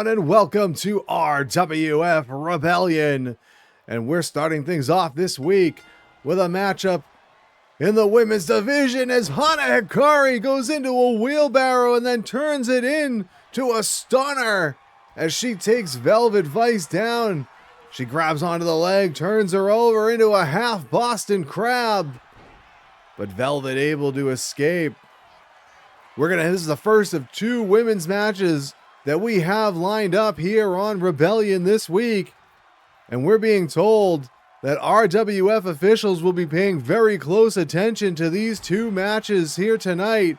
everyone, and welcome to RWF Rebellion. And we're starting things off this week with a matchup in the women's division as Hana Hikari goes into a wheelbarrow and then turns it into a stunner as she takes Velvet Vice down. She grabs onto the leg, turns her over into a half Boston Crab, but Velvet able to escape. This is the first of two women's matches that we have lined up here on Rebellion this week. And we're being told that RWF officials will be paying very close attention to these two matches here tonight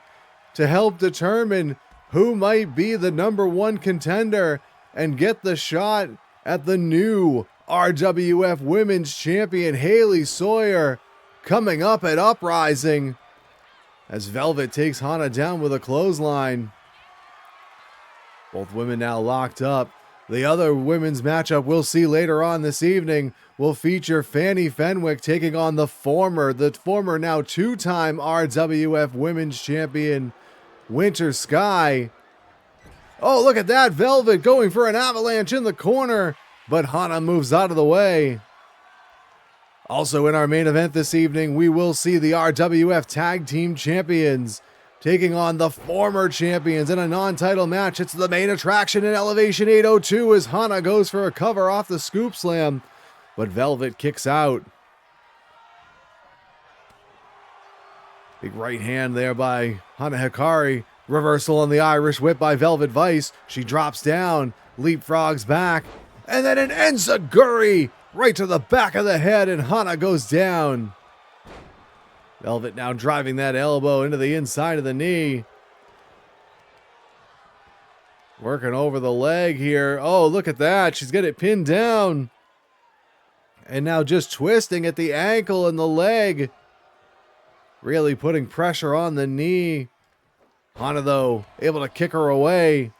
to help determine who might be the #1 contender and get the shot at the new RWF Women's Champion Haley Sawyer coming up at Uprising, as Velvet takes Hana down with a clothesline. Both women now locked up. The other women's matchup we'll see later on this evening will feature Fannie Fenwick taking on the former now two-time RWF Women's Champion, Winter Skye. Oh, look at that. Velvet going for an avalanche in the corner, but Hana moves out of the way. Also in our main event this evening, we will see the RWF Tag Team Champions taking on the former champions in a non-title match. It's the Maine Attraction in Elevation 802 as Hana goes for a cover off the scoop slam, but Velvet kicks out. Big right hand there by Hana Hikari. Reversal on the Irish whip by Velvet Vice. She drops down, leapfrogs back, and then an enziguri right to the back of the head, and Hana goes down. Velvet now driving that elbow into the inside of the knee. Working over the leg here. Oh, look at that. She's got it pinned down. And now just twisting at the ankle and the leg. Really putting pressure on the knee. Hana, though, able to kick her away.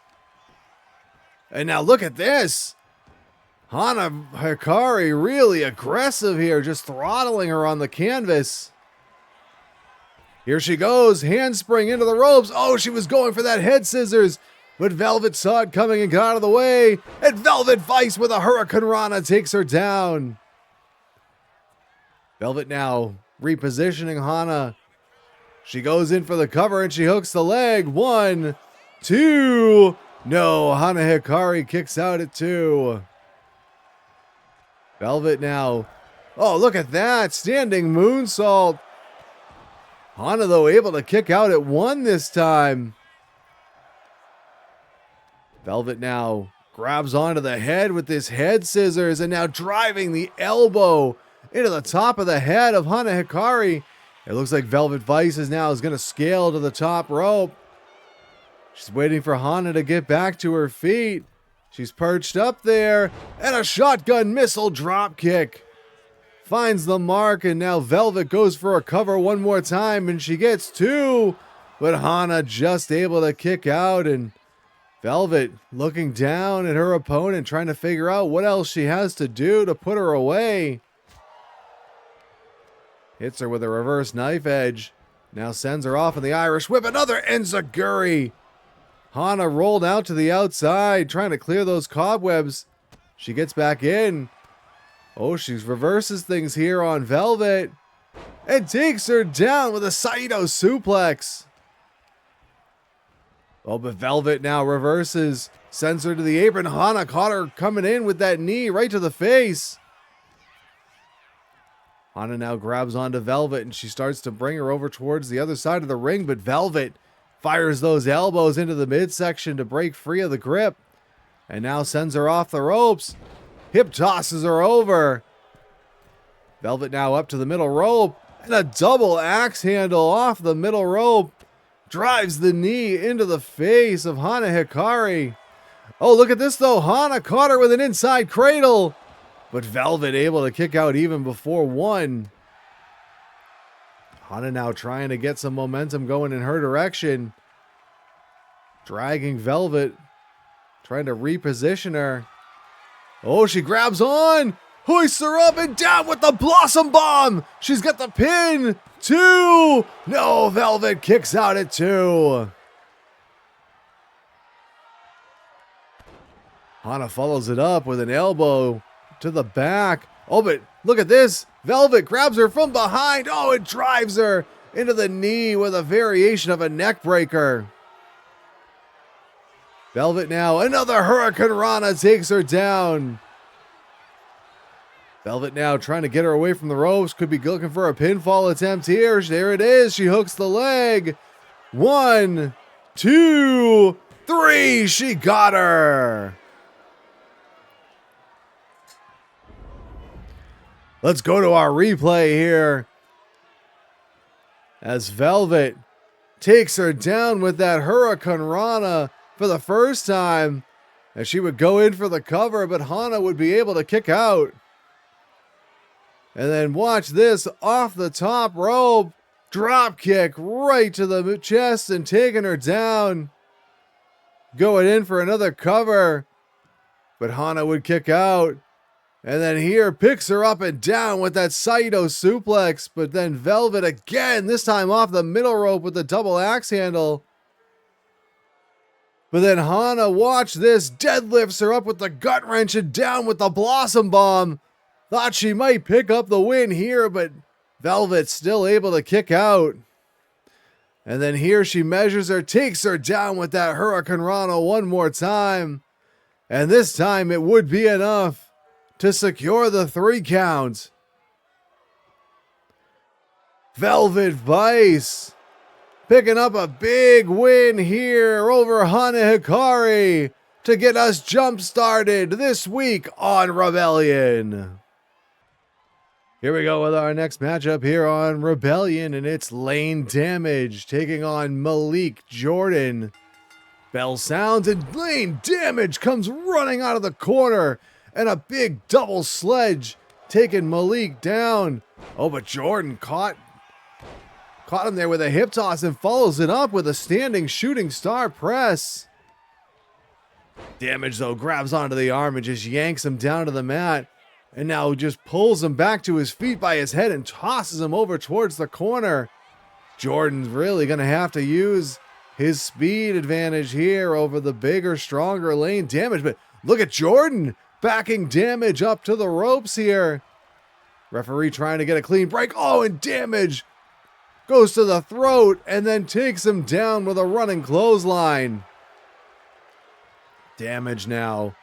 And now look at this. Hana Hikari really aggressive here, just throttling her on the canvas. Here she goes, handspring into the ropes. Oh, she was going for that head scissors, but Velvet saw it coming and got out of the way. And Velvet Vice with a Hurricane Rana takes her down. Velvet now repositioning Hana. She goes in for the cover and she hooks the leg. 1, 2. No, Hana Hikari kicks out at 2. Velvet now. Oh, look at that. Standing moonsault. Hana, though, able to kick out at 1 this time. Velvet now grabs onto the head with this head scissors and now driving the elbow into the top of the head of Hana Hikari. It looks like Velvet Vice is going to scale to the top rope. She's waiting for Hana to get back to her feet. She's perched up there, and a shotgun missile drop kick finds the mark, and now Velvet goes for a cover one more time, and she gets 2, but Hana just able to kick out, and Velvet looking down at her opponent, trying to figure out what else she has to do to put her away. Hits her with a reverse knife edge, now sends her off in the Irish whip, another enziguri. Hana rolled out to the outside, trying to clear those cobwebs. She gets back in. Oh, she reverses things here on Velvet and takes her down with a Saito suplex. Oh, but Velvet now reverses, sends her to the apron. Hana caught her coming in with that knee right to the face. Hana now grabs onto Velvet and she starts to bring her over towards the other side of the ring, but Velvet fires those elbows into the midsection to break free of the grip, and now sends her off the ropes. Hip tosses her over. Velvet now up to the middle rope, and a double axe handle off the middle rope drives the knee into the face of Hana Hikari. Oh, look at this though. Hana caught her with an inside cradle, but Velvet able to kick out even before 1. Hana now trying to get some momentum going in her direction. Dragging Velvet, trying to reposition her. Oh, she grabs on, hoists her up and down with the Blossom Bomb. She's got the pin. 2. No, Velvet kicks out at 2. Hana follows it up with an elbow to the back. Oh, but look at this. Velvet grabs her from behind. Oh, it drives her into the knee with a variation of a neck breaker. Velvet now, another Hurricane Rana takes her down. Velvet now trying to get her away from the ropes. Could be looking for a pinfall attempt here. There it is. She hooks the leg. 1, 2, 3. She got her. Let's go to our replay here. As Velvet takes her down with that Hurricane Rana for the first time. As she would go in for the cover, but Hana would be able to kick out. And then watch this, off the top rope. Drop kick right to the chest and taking her down. Going in for another cover. But Hana would kick out. And then here picks her up and down with that Saito suplex. But then Velvet again, this time off the middle rope with the double axe handle. But then Hana, watch this, deadlifts her up with the gut wrench and down with the Blossom Bomb. Thought she might pick up the win here, but Velvet's still able to kick out. And then here she measures her, takes her down with that Hurricane Rana one more time. And this time it would be enough to secure the 3 count. Velvet Vice picking up a big win here over Hana Hikari to get us jump started this week on Rebellion. Here we go with our next matchup here on Rebellion, and it's Layne Damage taking on Malik Jordan. Bell sounds and Layne Damage comes running out of the corner, and a big double sledge taking Malik down. Oh, but Jordan caught him there with a hip toss and follows it up with a standing shooting star press. Damage, though, grabs onto the arm and just yanks him down to the mat. And now just pulls him back to his feet by his head and tosses him over towards the corner. Jordan's really going to have to use his speed advantage here over the bigger, stronger Layne Damage. But look at Jordan backing Damage up to the ropes here. Referee trying to get a clean break. Oh, and Damage goes to the throat and then takes him down with a running clothesline. Damage now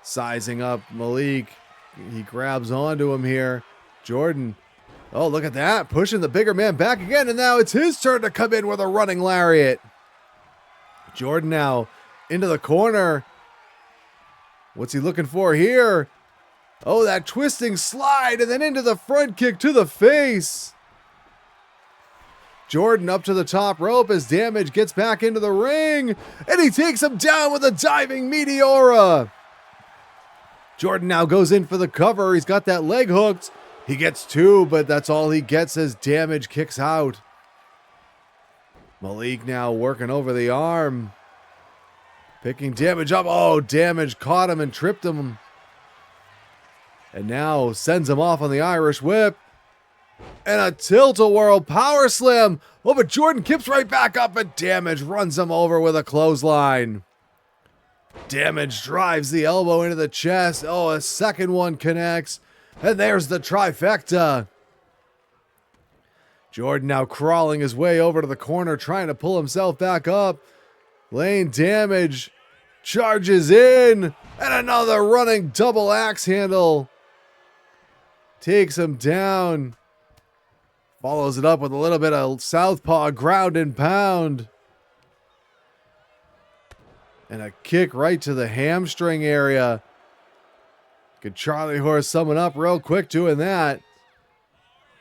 sizing up Malik. He grabs onto him here. Jordan, oh, look at that, pushing the bigger man back again, and now it's his turn to come in with a running lariat. Jordan now into the corner. What's he looking for here? Oh, that twisting slide, and then into the front kick to the face. Jordan up to the top rope as Damage gets back into the ring, and he takes him down with a diving Meteora. Jordan now goes in for the cover. He's got that leg hooked. He gets 2, but that's all he gets as Damage kicks out. Malik now working over the arm. Picking Damage up. Oh, Damage caught him and tripped him. And now sends him off on the Irish Whip. And a tilt-a-whirl power slam. Oh, but Jordan kips right back up, and Damage runs him over with a clothesline. Damage drives the elbow into the chest. Oh, a second one connects. And there's the trifecta. Jordan now crawling his way over to the corner, trying to pull himself back up. Layne Damage charges in. And another running double axe handle. Takes him down. Follows it up with a little bit of southpaw ground and pound. And a kick right to the hamstring area. Good Charlie Horse summing up real quick doing that.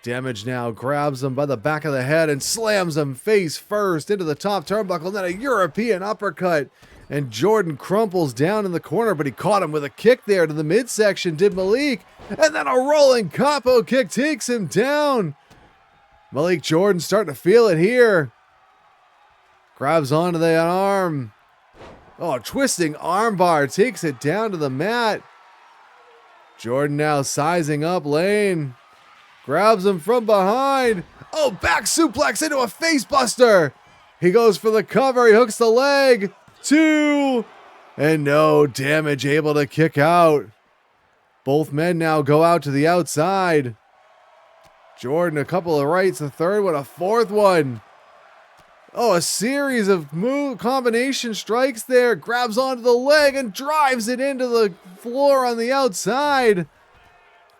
Damage now grabs him by the back of the head and slams him face first into the top turnbuckle. And then a European uppercut. And Jordan crumples down in the corner, but he caught him with a kick there to the midsection, did Malik. And then a rolling capo kick takes him down. Malik Jordan starting to feel it here. Grabs onto the arm. Oh, twisting armbar takes it down to the mat. Jordan now sizing up Layne. Grabs him from behind. Oh, back suplex into a face buster. He goes for the cover. He hooks the leg. 2. And no, Damage able to kick out. Both men now go out to the outside. Jordan, a couple of rights, a third one, a fourth one. Oh, a series of combination strikes there. Grabs onto the leg and drives it into the floor on the outside.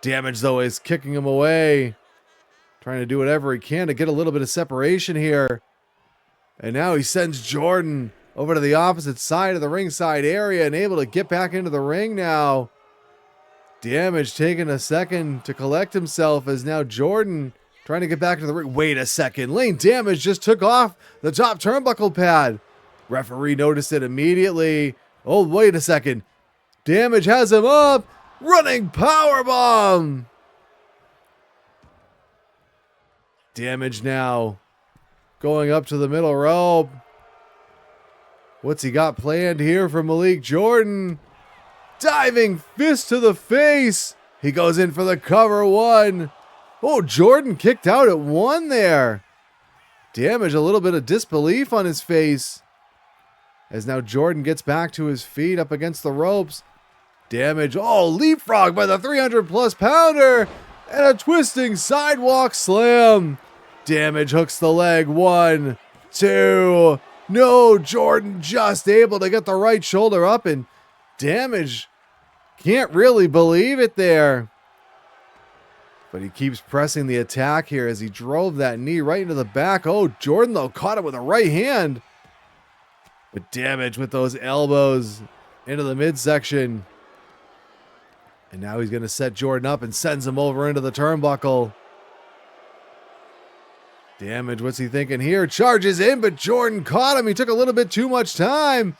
Damage, though, is kicking him away. Trying to do whatever he can to get a little bit of separation here. And now he sends Jordan over to the opposite side of the ringside area and able to get back into the ring now. Damage taking a second to collect himself as now Jordan trying to get back to the ring. Wait a second. Layne Damage just took off the top turnbuckle pad. Referee noticed it immediately. Oh, wait a second. Damage has him up. Running powerbomb. Damage now going up to the middle rope. What's he got planned here for Malik Jordan? Diving fist to the face. He goes in for the cover one. Oh, Jordan kicked out at one there. Damage, a little bit of disbelief on his face. As now Jordan gets back to his feet up against the ropes. Damage, oh, leapfrog by the 300-plus pounder. And a twisting sidewalk slam. Damage hooks the leg. 1, 2. No, Jordan just able to get the right shoulder up, and Damage can't really believe it there. But he keeps pressing the attack here as he drove that knee right into the back. Oh, Jordan, though, caught it with a right hand. But Damage with those elbows into the midsection. And now he's going to set Jordan up and sends him over into the turnbuckle. Damage, what's he thinking here? Charges in, but Jordan caught him. He took a little bit too much time.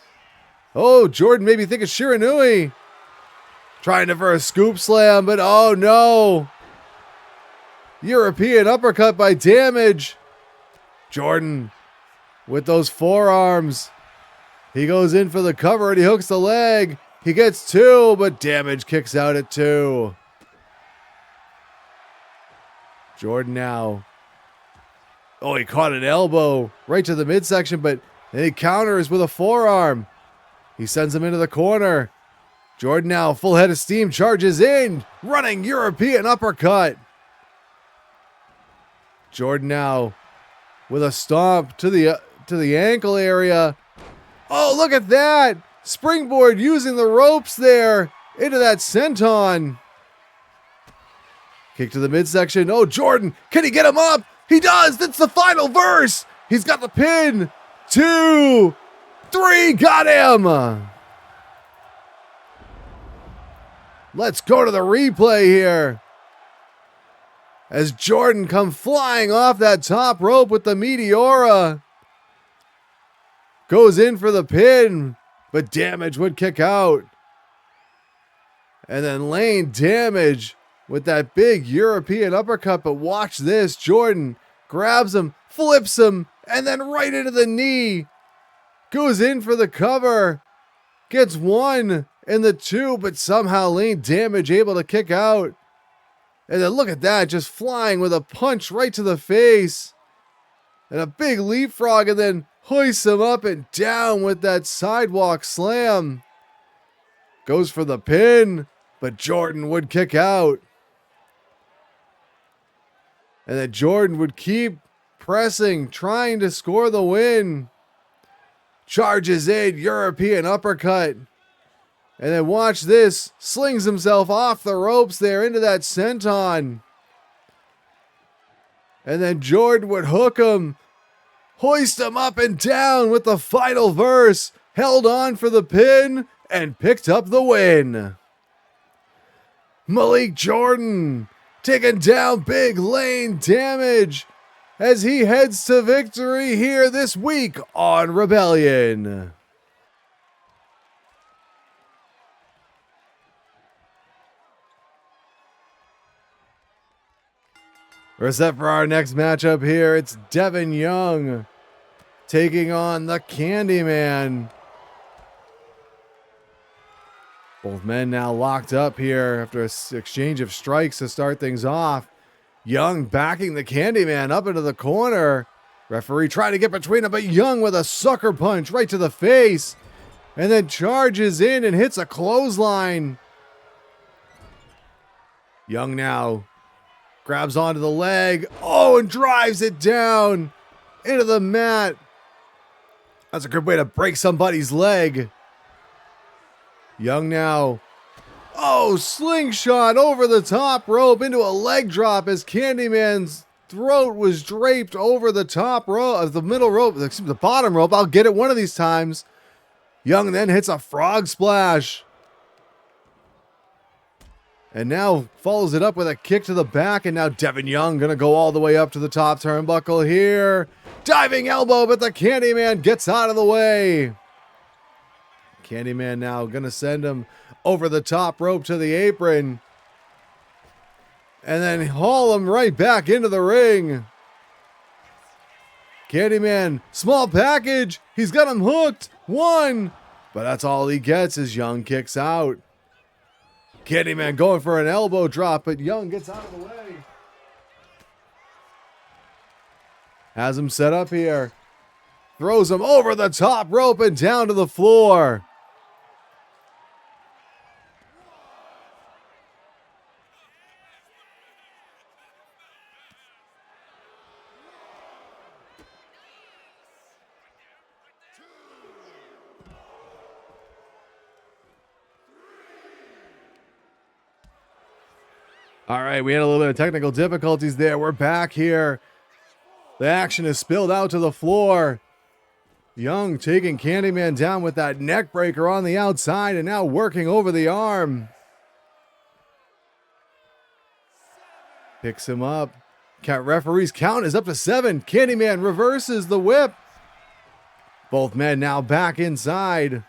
Oh, Jordan maybe thinking Shiranui. Trying to for a scoop slam, but oh no. European uppercut by Damage. Jordan with those forearms. He goes in for the cover and he hooks the leg. He gets 2, but Damage kicks out at 2. Jordan now. Oh, he caught an elbow right to the midsection, but then he counters with a forearm. He sends him into the corner. Jordan now, full head of steam, charges in. Running European uppercut. Jordan now with a stomp to the ankle area. Oh, look at that. Springboard using the ropes there into that senton. Kick to the midsection. Oh, Jordan, can he get him up? He does. That's the final verse. He's got the pin. 2, 3. Got him. Let's go to the replay here. As Jordan come flying off that top rope with the Meteora. Goes in for the pin, but Damage would kick out. And then Layne Damage with that big European uppercut, but watch this. Jordan grabs him, flips him, and then right into the knee. Goes in for the cover. Gets 1 and the 2, but somehow Layne Damage able to kick out. And then look at that, just flying with a punch right to the face. And a big leapfrog, and then hoists him up and down with that sidewalk slam. Goes for the pin, but Jordan would kick out. And then Jordan would keep pressing, trying to score the win. Charges in, European uppercut. And then watch this, slings himself off the ropes there into that senton. And then Jordan would hook him, hoist him up and down with the final verse, held on for the pin, and picked up the win. Malik Jordan taking down big Layne Damage as he heads to victory here this week on Rebellion. We're set for our next matchup here. It's Devin Young taking on the Candyman. Both men now locked up here after an exchange of strikes to start things off. Young backing the Candyman up into the corner. Referee trying to get between him, but Young with a sucker punch right to the face. and then charges in and hits a clothesline. Young now grabs onto the leg. Oh, and drives it down into the mat. That's a good way to break somebody's leg. Young now. Oh, slingshot over the top rope into a leg drop as Candyman's throat was draped over the top rope of the middle rope, the bottom rope. I'll get it one of these times. Young then hits a frog splash. And now follows it up with a kick to the back. And now Devin Young going to go all the way up to the top turnbuckle here. Diving elbow, but the Candyman gets out of the way. Candyman now going to send him over the top rope to the apron. And then haul him right back into the ring. Candyman, small package. He's got him hooked. One. But that's all he gets as Young kicks out. Candyman going for an elbow drop, but Young gets out of the way. Has him set up here. Throws him over the top rope and down to the floor. All right, we had a little bit of technical difficulties there. We're back here. The action is spilled out to the floor. Young taking Candyman down with that neck breaker on the outside and now working over the arm. Picks him up. Referee's count is up to 7. Candyman reverses the whip. Both men now back inside.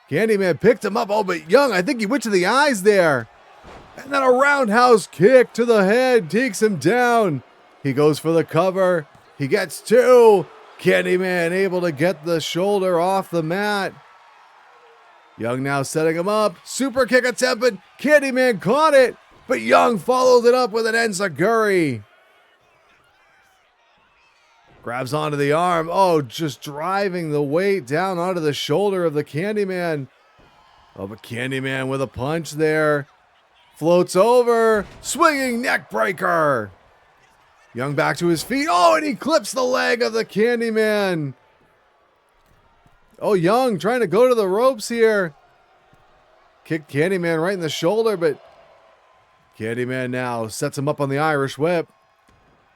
Candyman picked him up. Oh, but Young, I think he went to the eyes there. And then a roundhouse kick to the head takes him down. He goes for the cover. He gets 2. Candyman able to get the shoulder off the mat. Young now setting him up. Super kick attempted. Candyman caught it, but Young followed it up with an enziguri. Grabs onto the arm. Oh, just driving the weight down onto the shoulder of the Candyman. Oh, but Candyman with a punch there. Floats over, swinging neck breaker. Young back to his feet. Oh, and he clips the leg of the Candyman. Oh, Young trying to go to the ropes here. Kicked Candyman right in the shoulder, but Candyman now sets him up on the Irish whip.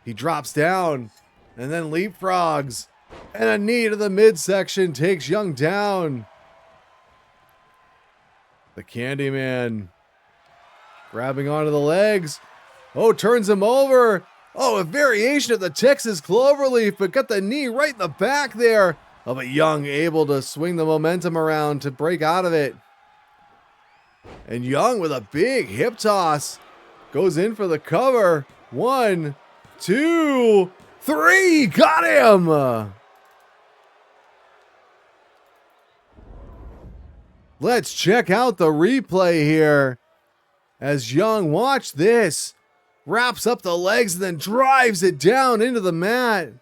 He drops down and then leapfrogs. And a knee to the midsection takes Young down. The Candyman grabbing onto the legs. Oh, turns him over. Oh, a variation of the Texas Cloverleaf, but got the knee right in the back there. Oh, but Young able to swing the momentum around to break out of it. And Young with a big hip toss. Goes in for the cover. 1, 2, 3. Got him. Let's check out the replay here. As Young, watch this, wraps up the legs and then drives it down into the mat.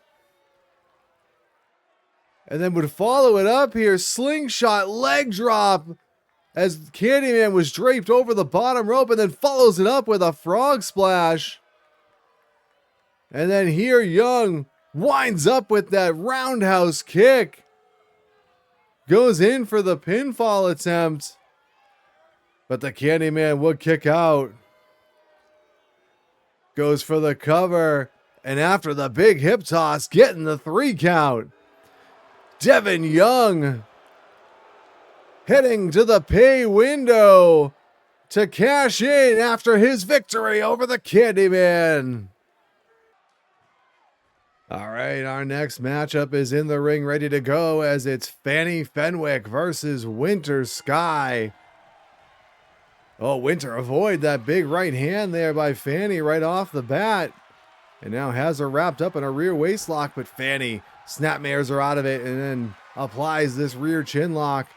And then would follow it up here, slingshot leg drop as Candyman was draped over the bottom rope and then follows it up with a frog splash. And then here Young winds up with that roundhouse kick. Goes in for the pinfall attempt. But the Candyman would kick out. Goes for the cover. And after the big hip toss, getting the 3 count. Devin Young heading to the pay window to cash in after his victory over the Candyman. All right, our next matchup is in the ring ready to go as it's Fannie Fenwick versus Winter Skye. Oh, Winter avoid that big right hand there by Fannie right off the bat. And now has her wrapped up in a rear waist lock, but Fannie snapmares her out of it and then applies this rear chin lock.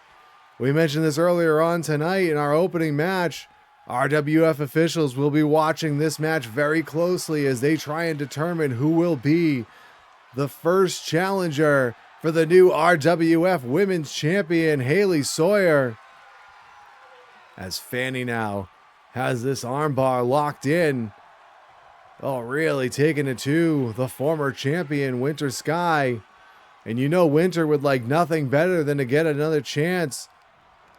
We mentioned this earlier on tonight in our opening match. RWF officials will be watching this match very closely as they try and determine who will be the first challenger for the new RWF Women's Champion, Haley Sawyer. As Fannie now has this armbar locked in. Oh, really taking it to the former champion, Winter Skye. And you know Winter would like nothing better than to get another chance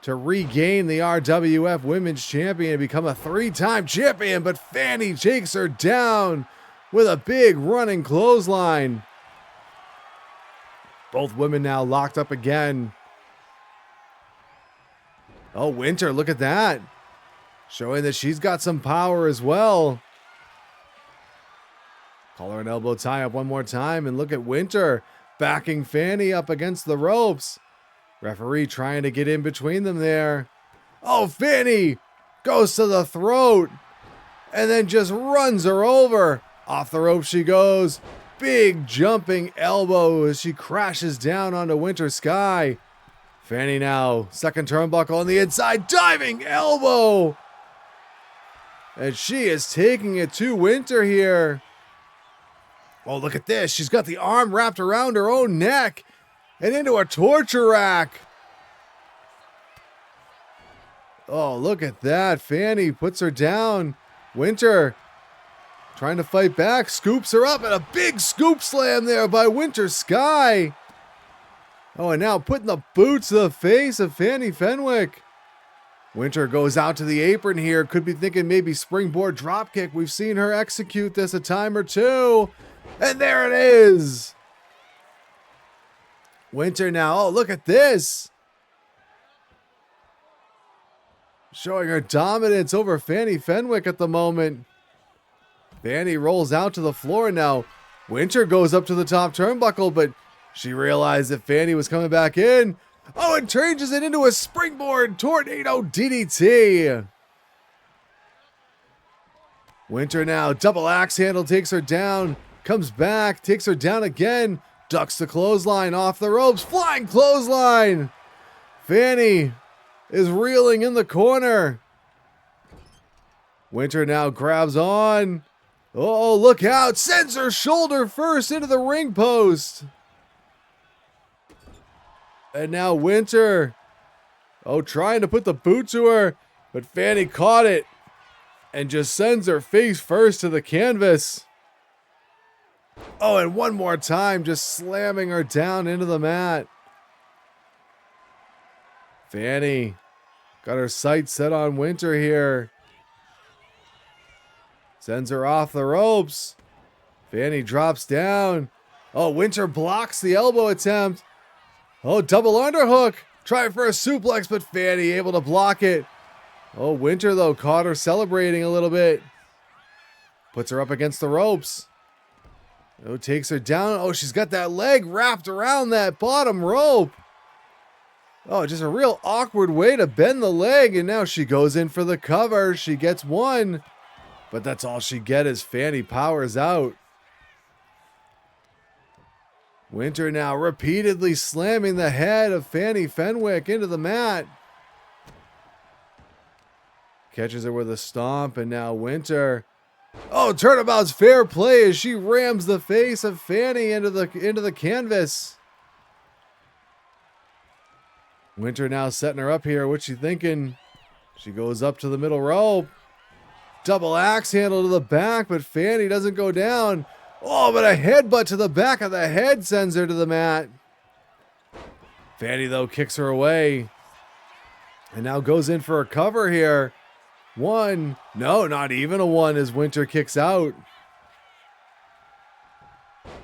to regain the RWF Women's Champion and become a 3-time champion. But Fannie takes her down with a big running clothesline. Both women now locked up again. Oh, Winter, look at that. Showing that she's got some power as well. Collar and elbow tie up one more time. And look at Winter backing Fannie up against the ropes. Referee trying to get in between them there. Oh, Fannie goes to the throat and then just runs her over. Off the rope she goes. Big jumping elbow as she crashes down onto Winter Skye. Fannie now, second turnbuckle on the inside, diving elbow. And she is taking it to Winter here. Oh, look at this. She's got the arm wrapped around her own neck and into a torture rack. Oh, look at that. Fannie puts her down. Winter trying to fight back, scoops her up, and a big scoop slam there by Winter Skye. Oh, and now putting the boot to the face of Fannie Fenwick. Winter goes out to the apron here. Could be thinking maybe springboard dropkick. We've seen her execute this a time or two. And there it is. Winter now. Oh, look at this. Showing her dominance over Fannie Fenwick at the moment. Fannie rolls out to the floor now. Winter goes up to the top turnbuckle, but she realized that Fannie was coming back in. Oh, and changes it into a springboard tornado DDT. Winter now, double axe handle takes her down. Comes back, takes her down again. Ducks the clothesline off the ropes. Flying clothesline. Fannie is reeling in the corner. Winter now grabs on. Oh, look out. Sends her shoulder first into the ring post. And now Winter, trying to put the boot to her, but Fannie caught it and just sends her face first to the canvas. Oh, and one more time, just slamming her down into the mat. Fannie got her sights set on Winter here. Sends her off the ropes. Fannie drops down. Oh, Winter blocks the elbow attempt. Oh, double underhook. Trying for a suplex, but Fannie able to block it. Oh, Winter, though, caught her celebrating a little bit. Puts her up against the ropes. Oh, takes her down. Oh, she's got that leg wrapped around that bottom rope. Oh, just a real awkward way to bend the leg. And now she goes in for the cover. She gets one. But that's all she gets as Fannie powers out. Winter now repeatedly slamming the head of Fannie Fenwick into the mat. Catches her with a stomp, and now Winter. Oh, turnabout's fair play as she rams the face of Fannie into the canvas. Winter now setting her up here. What's she thinking? She goes up to the middle rope. Double axe handle to the back, but Fannie doesn't go down. Oh, but a headbutt to the back of the head sends her to the mat. Fannie, though, kicks her away. And now goes in for a cover here. One. No, not even a one as Winter kicks out.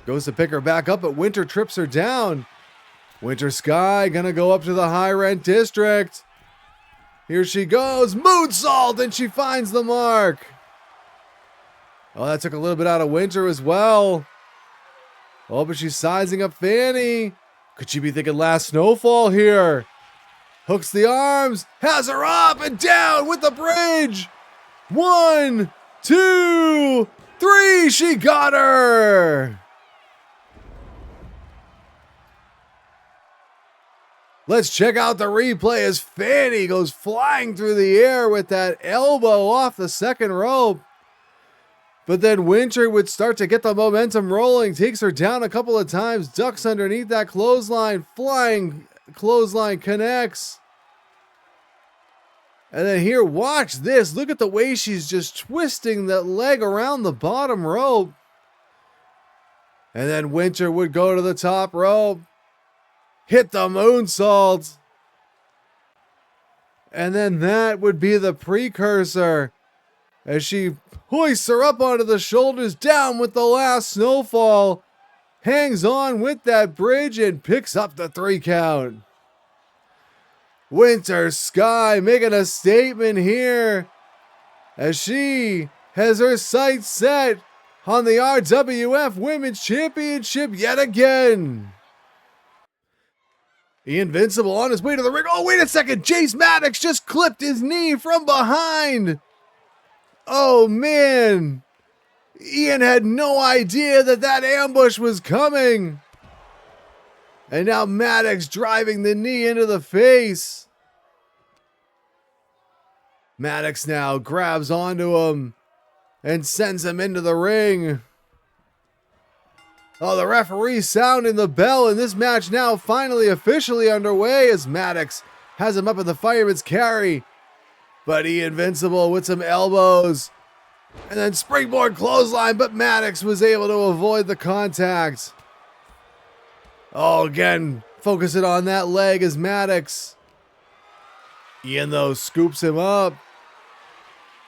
Goes to pick her back up, but Winter trips her down. Winter Skye gonna go up to the high rent district. Here she goes. Moonsault, and she finds the mark. Oh, that took a little bit out of Winter as well. Oh, but she's sizing up Fannie. Could she be thinking last snowfall here? Hooks the arms, has her up and down with the bridge. 1, 2, 3, she got her. Let's check out the replay as Fannie goes flying through the air with that elbow off the second rope. But then Winter would start to get the momentum rolling, takes her down a couple of times, ducks underneath that clothesline, flying clothesline connects. And then here, watch this. Look at the way she's just twisting that leg around the bottom rope. And then Winter would go to the top rope, hit the moonsault. And then that would be the precursor as she hoists her up onto the shoulders, down with the last snowfall, hangs on with that bridge and picks up the 3 count. Winter Skye making a statement here as she has her sights set on the RWF Women's Championship yet again. Vincible on his way to the ring. Oh, wait a second. Jace Maddox just clipped his knee from behind. Oh, man. Ian had no idea that ambush was coming. And now Maddox driving the knee into the face. Maddox now grabs onto him and sends him into the ring. Oh, the referee sounding the bell, and this match now finally officially underway as Maddox has him up in the fireman's carry. But Vincible with some elbows and then springboard clothesline, but Maddox was able to avoid the contact. Oh, again, focusing on that leg as Maddox. Ian, though, scoops him up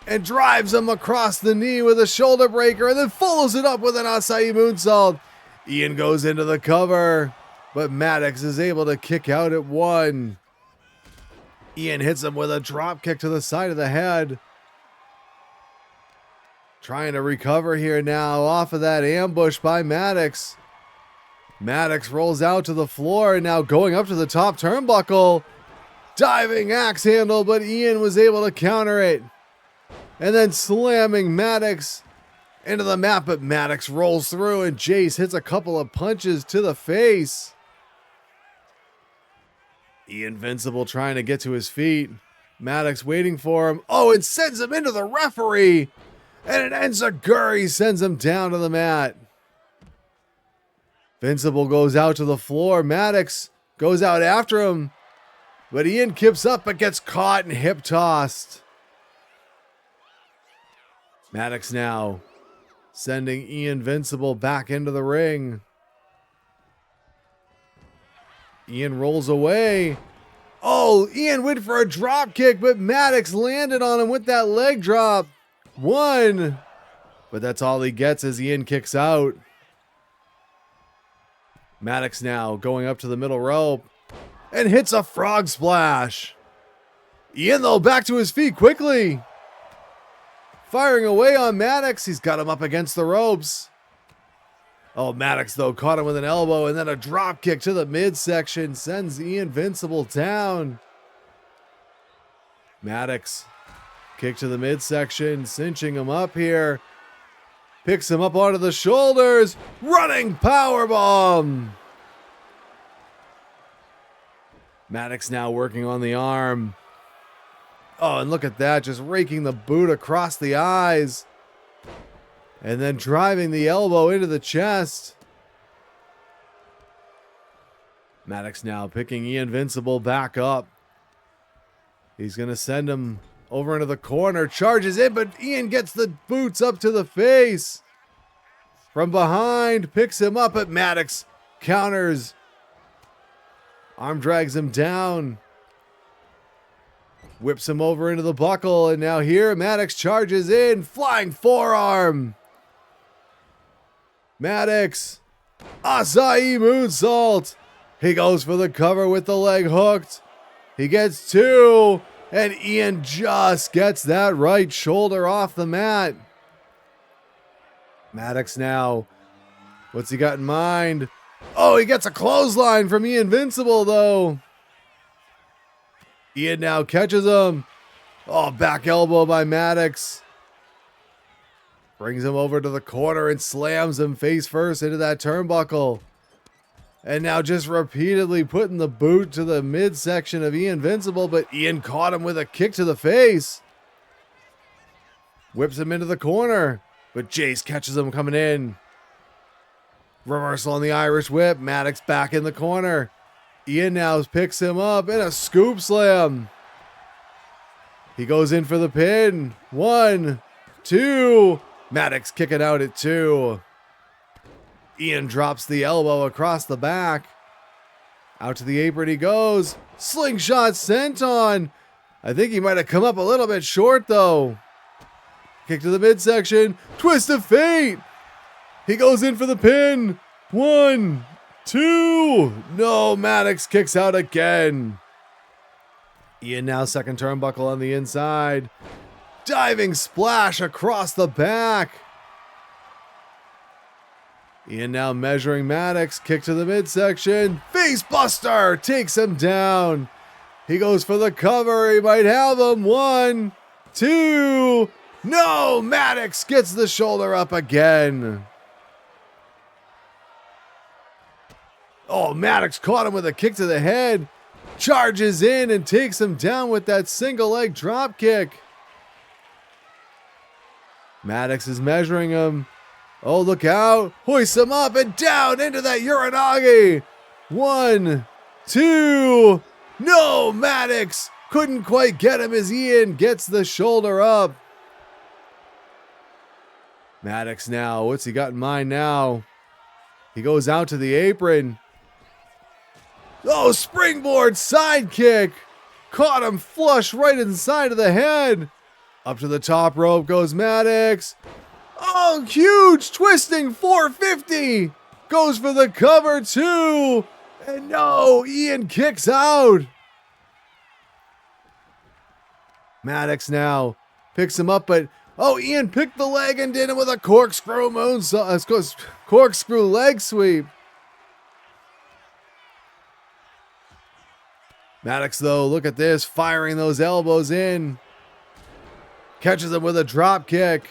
and drives him across the knee with a shoulder breaker and then follows it up with an acai moonsault. Ian goes into the cover, but Maddox is able to kick out at 1. Ian hits him with a drop kick to the side of the head. Trying to recover here now off of that ambush by Maddox. Maddox rolls out to the floor and now going up to the top turnbuckle. Diving axe handle, but Ian was able to counter it. And then slamming Maddox into the mat, but Maddox rolls through and Jace hits a couple of punches to the face. Vincible trying to get to his feet. Maddox waiting for him. Oh, and sends him into the referee. And an enziguri sends him down to the mat. Vincible goes out to the floor. Maddox goes out after him. But Ian kips up but gets caught and hip tossed. Maddox now sending Vincible back into the ring. Ian rolls away. Oh, Ian went for a drop kick, but Maddox landed on him with that leg drop. 1. But that's all he gets as Ian kicks out. Maddox now going up to the middle rope and hits a frog splash. Ian, though, back to his feet quickly. Firing away on Maddox. He's got him up against the ropes. Oh, Maddox, though, caught him with an elbow and then a drop kick to the midsection. Sends Vincible down. Maddox, kick to the midsection, cinching him up here. Picks him up onto the shoulders. Running powerbomb. Maddox now working on the arm. Oh, and look at that, just raking the boot across the eyes. And then driving the elbow into the chest. Maddox now picking Vincible back up. He's going to send him over into the corner. Charges in, but Ian gets the boots up to the face. From behind, picks him up, but Maddox counters. Arm drags him down. Whips him over into the buckle, and now here Maddox charges in. Flying forearm. Maddox. Acai moonsault. He goes for the cover with the leg hooked. He gets 2, and Ian just gets that right shoulder off the mat. Maddox now. What's he got in mind? Oh, he gets a clothesline from Vincible, though. Ian now catches him. Oh, back elbow by Maddox. Brings him over to the corner and slams him face first into that turnbuckle. And now just repeatedly putting the boot to the midsection of Vincible, but Ian caught him with a kick to the face. Whips him into the corner. But Jace catches him coming in. Reversal on the Irish whip. Maddox back in the corner. Ian now picks him up in a scoop slam. He goes in for the pin. 1, 2. Maddox kicking out at 2. Ian drops the elbow across the back. Out to the apron he goes. Slingshot senton. I think he might have come up a little bit short though. Kick to the midsection. Twist of fate. He goes in for the pin. 1, 2. No, Maddox kicks out again. Ian now second turnbuckle on the inside. Diving splash across the back. Ian now measuring Maddox. Kick to the midsection. Face buster takes him down. He goes for the cover. He might have him. 1, 2. No, Maddox gets the shoulder up again. Oh, Maddox caught him with a kick to the head. Charges in and takes him down with that single leg drop kick. Maddox is measuring him. Oh, look out. Hoists him up and down into that Uranagi. 1, 2. No, Maddox couldn't quite get him as Ian gets the shoulder up. Maddox now, what's he got in mind now? He goes out to the apron. Oh, springboard sidekick. Caught him flush right inside of the head. Up to the top rope goes Maddox. Oh, huge twisting 450. Goes for the cover too. And no, Ian kicks out. Maddox now picks him up, but oh, Ian picked the leg and did it with a corkscrew corkscrew leg sweep. Maddox, though, look at this, firing those elbows in. Catches him with a drop kick.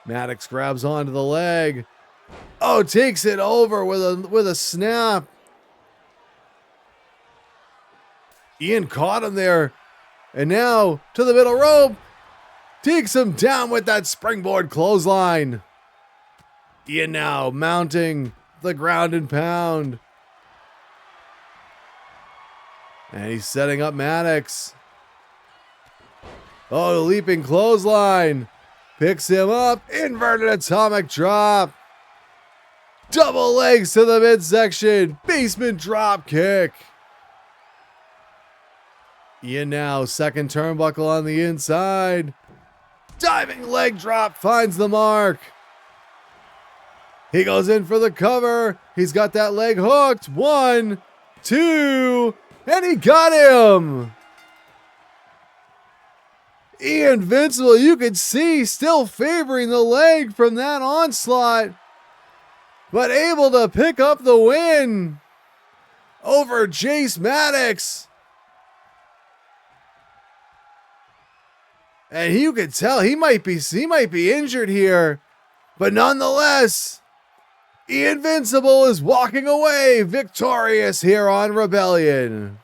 Maddox grabs onto the leg. Oh, takes it over with a snap. Ian caught him there. And now to the middle rope. Takes him down with that springboard clothesline. Ian now mounting the ground and pound. And he's setting up Maddox. Oh, the leaping clothesline. Picks him up. Inverted atomic drop. Double legs to the midsection. Basement drop kick. Ian now, second turnbuckle on the inside. Diving leg drop finds the mark. He goes in for the cover. He's got that leg hooked. 1, 2, and he got him. Ian Vincible, you could see, still favoring the leg from that onslaught, but able to pick up the win over Jace Maddox. And you could tell he might be injured here, but nonetheless, Ian Vincible is walking away victorious here on Rebellion.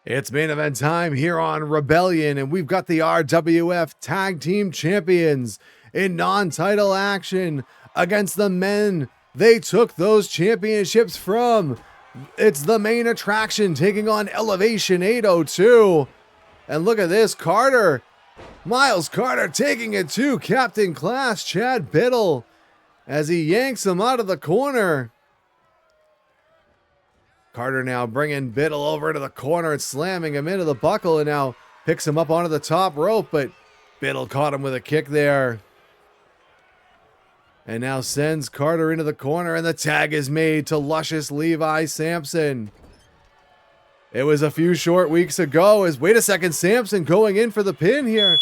It's main event time here on Rebellion, and we've got the RWF Tag Team Champions in non-title action against the men they took those championships from. It's the Maine Attraction taking on Elevation 802. And look at this, Carter. Miles Carter taking it to Captain Class Chad Biddle as he yanks him out of the corner. Carter now bringing Biddle over to the corner and slamming him into the buckle, and now picks him up onto the top rope, but Biddle caught him with a kick there. And now sends Carter into the corner, and the tag is made to Luscious Levi Sampson. It was a few short weeks ago as, wait a second, Sampson going in for the pin here.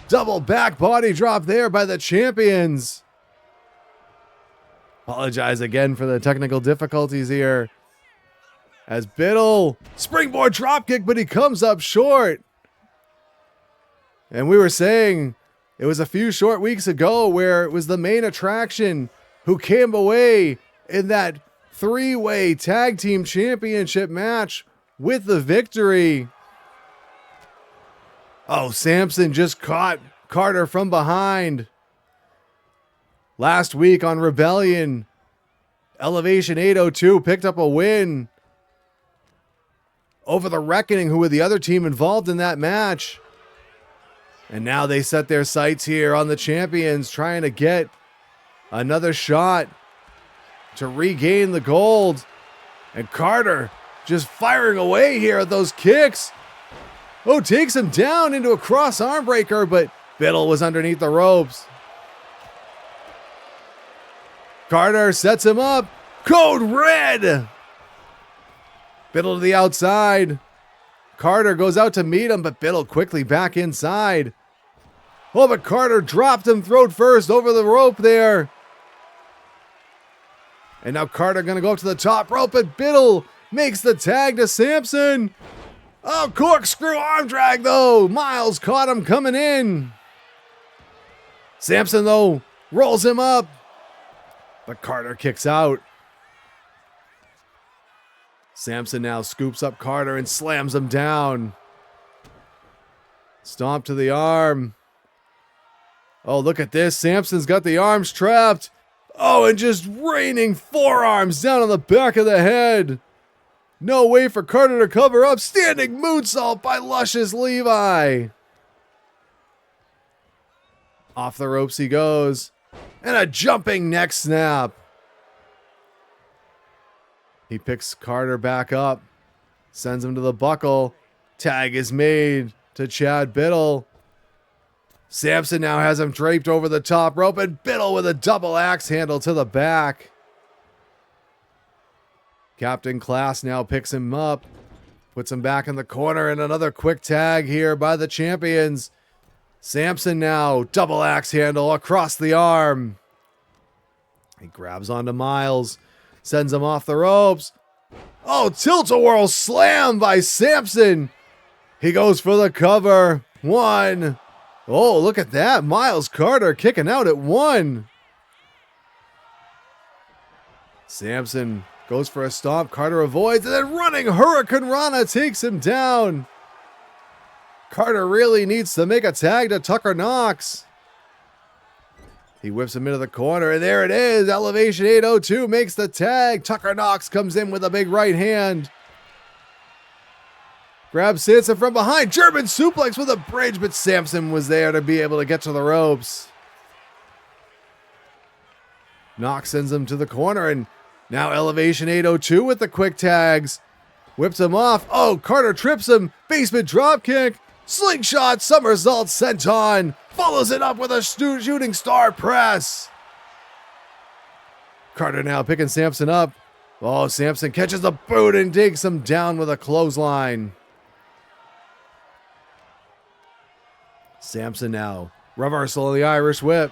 Double back body drop there by the champions. Apologize again for the technical difficulties here. As Biddle, springboard dropkick, but he comes up short. And we were saying it was a few short weeks ago where it was the Maine Attraction who came away in that three-way tag team championship match with the victory. Oh, Samson just caught Carter from behind. Last week on Rebellion, Elevation 802 picked up a win over the Reckoning, who were the other team involved in that match. And now they set their sights here on the champions, trying to get another shot to regain the gold. And Carter just firing away here at those kicks. Oh, takes him down into a cross arm breaker, but Biddle was underneath the ropes. Carter sets him up. Code Red. Biddle to the outside. Carter goes out to meet him, but Biddle quickly back inside. Oh, but Carter dropped him throat first over the rope there. And now Carter going to go up to the top rope, but Biddle makes the tag to Samson. Oh, corkscrew arm drag, though. Miles caught him coming in. Samson, though, rolls him up. But Carter kicks out. Samson now scoops up Carter and slams him down. Stomp to the arm. Oh, look at this. Samson's got the arms trapped. Oh, and just raining forearms down on the back of the head. No way for Carter to cover up. Standing moonsault by Luscious Levi. Off the ropes he goes. And a jumping neck snap. He picks Carter back up. Sends him to the buckle. Tag is made to Chad Biddle. Samson now has him draped over the top rope, and Biddle with a double axe handle to the back. Captain Class now picks him up, puts him back in the corner, and another quick tag here by the champions. Samson now, double axe handle across the arm. He grabs onto Miles, sends him off the ropes. Oh, tilt-a-whirl slam by Samson. He goes for the cover. One. Oh, look at that. Miles Carter kicking out at one. Samson goes for a stomp. Carter avoids, and then running Hurricane Rana takes him down. Carter really needs to make a tag to Tucker Knox. He whips him into the corner, and there it is. Elevation 802 makes the tag. Tucker Knox comes in with a big right hand. Grabs Samson from behind. German suplex with a bridge, but Samson was there to be able to get to the ropes. Knox sends him to the corner, and now Elevation 802 with the quick tags. Whips him off. Oh, Carter trips him. Basement dropkick. Slingshot somersault senton. Follows it up with a shooting star press. Carter now picking Samson up. Oh, Samson catches the boot and takes him down with a clothesline. Samson now. Reversal of the Irish whip.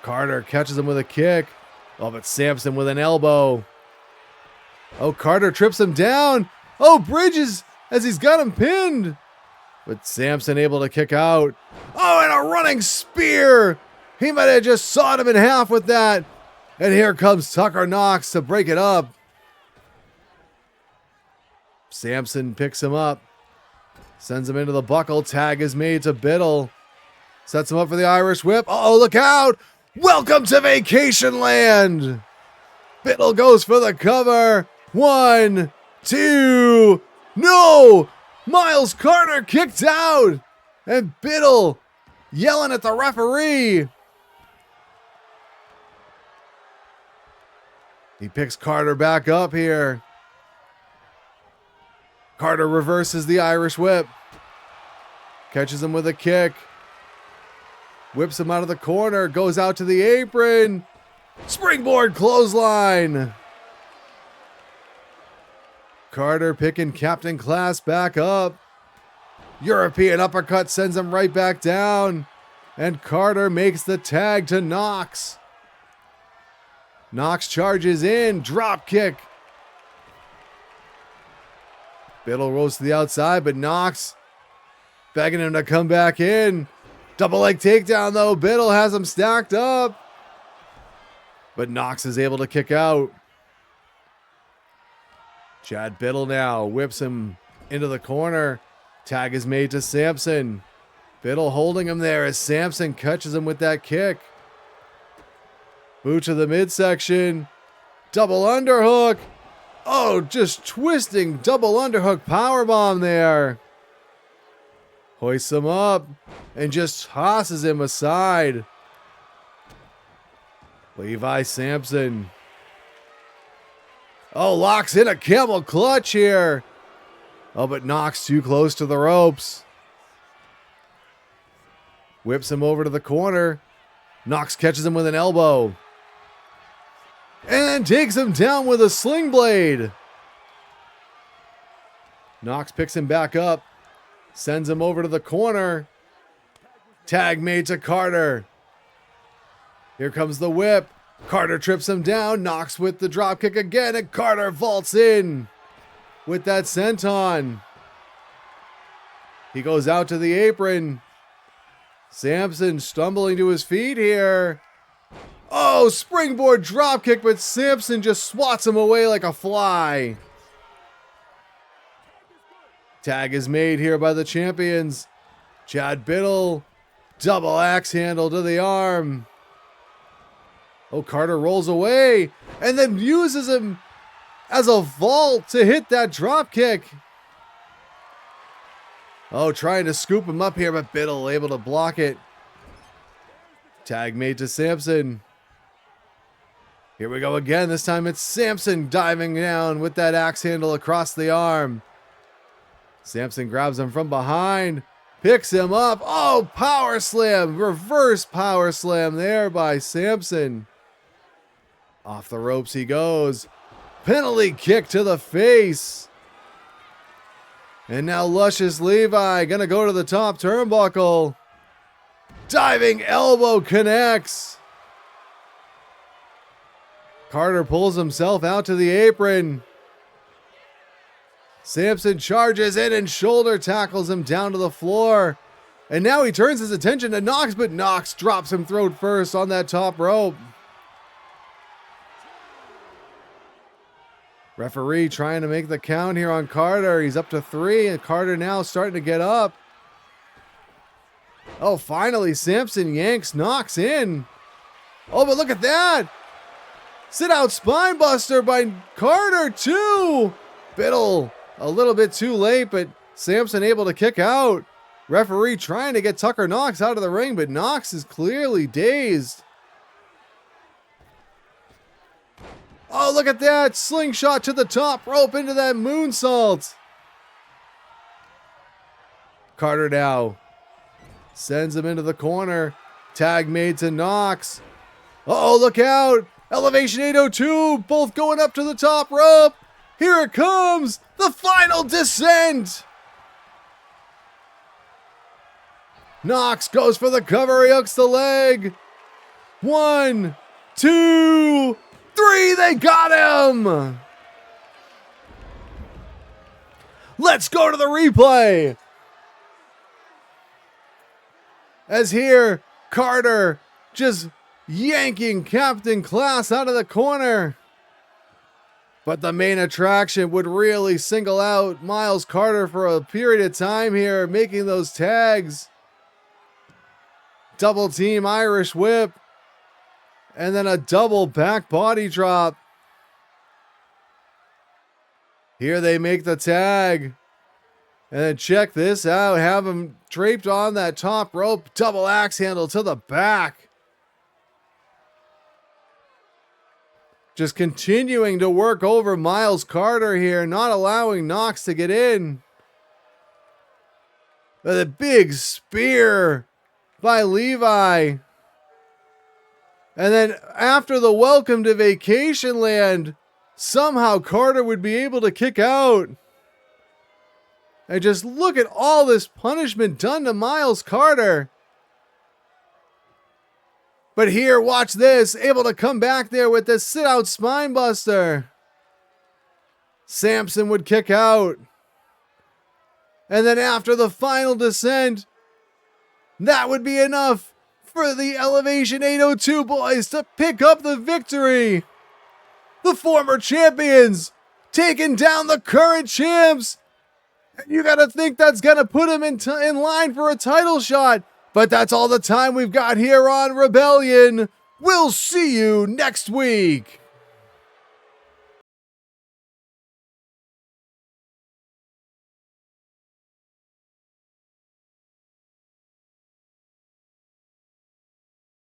Carter catches him with a kick. Oh, but Samson with an elbow. Oh, Carter trips him down. Oh, Bridges as he's got him pinned. But Samson able to kick out. Oh, and a running spear. He might have just sawed him in half with that. And here comes Tucker Knox to break it up. Samson picks him up. Sends him into the buckle. Tag is made to Biddle. Sets him up for the Irish whip. Oh, look out. Welcome to Vacation Land. Biddle goes for the cover. 1, 2. No! Miles Carter kicked out. And Biddle yelling at the referee. He picks Carter back up here. Carter reverses the Irish whip. Catches him with a kick. Whips him out of the corner. Goes out to the apron. Springboard clothesline. Carter picking Captain Class back up. European uppercut sends him right back down. And Carter makes the tag to Knox. Knox charges in. Drop kick Biddle rolls to the outside, but Knox begging him to come back in. Double leg takedown though. Biddle has him stacked up. But Knox is able to kick out. Chad Biddle now whips him into the corner. Tag is made to Samson. Biddle holding him there as Samson catches him with that kick. Boot to the midsection. Double underhook. Oh, just twisting double underhook powerbomb there. Hoists him up and just tosses him aside. Levi Sampson. Oh, locks in a camel clutch here. Oh, but Knox too close to the ropes. Whips him over to the corner. Knox catches him with an elbow. And takes him down with a sling blade. Knox picks him back up. Sends him over to the corner. Tag made to Carter. Here comes the whip. Carter trips him down. Knox with the drop kick again. And Carter vaults in with that senton. He goes out to the apron. Samson stumbling to his feet here. Oh, springboard drop kick, but Samson just swats him away like a fly. Tag is made here by the champions. Chad Biddle, double axe handle to the arm. Oh, Carter rolls away and then uses him as a vault to hit that drop kick. Oh, trying to scoop him up here, but Biddle able to block it. Tag made to Samson. Here we go again. This time it's Samson diving down with that axe handle across the arm. Samson grabs him from behind, picks him up. Oh, power slam, reverse power slam there by Samson. Off the ropes he goes. Penalty kick to the face. And now Luscious Levi gonna go to the top turnbuckle. Diving elbow connects. Carter pulls himself out to the apron. Samson charges in and shoulder tackles him down to the floor. And now he turns his attention to Knox, but Knox drops him throat first on that top rope. Referee trying to make the count here on Carter. He's up to 3, and Carter now starting to get up. Oh, finally, Samson yanks Knox in. Oh, but look at that. Sit out spine buster by Carter, too. Biddle a little bit too late, but Samson able to kick out. Referee trying to get Tucker Knox out of the ring, but Knox is clearly dazed. Oh, look at that. Slingshot to the top rope into that moonsault. Carter now sends him into the corner. Tag made to Knox. Uh-oh, look out. Elevation 802, both going up to the top rope. Here it comes. The final descent. Knox goes for the cover. He hooks the leg. 1, 2, 3. They got him. Let's go to the replay. As here, Carter just yanking Captain Class out of the corner. But the Maine Attraction would really single out Miles Carter for a period of time here, making those tags. Double team Irish whip. And then a double back body drop. Here they make the tag. And then check this out. Have him draped on that top rope. Double axe handle to the back. Just continuing to work over Miles Carter here. Not allowing Knox to get in. The big spear by Levi. And then after the welcome to Vacation Land, somehow Carter would be able to kick out. And just look at all this punishment done to Miles Carter. But here, watch this. Able to come back there with this sit-out spine buster. Samson would kick out. And then after the final descent, that would be enough for the Elevation 802 boys to pick up the victory. The former champions taking down the current champs. And you got to think that's going to put them in line for a title shot. But that's all the time we've got here on Rebellion. We'll see you next week.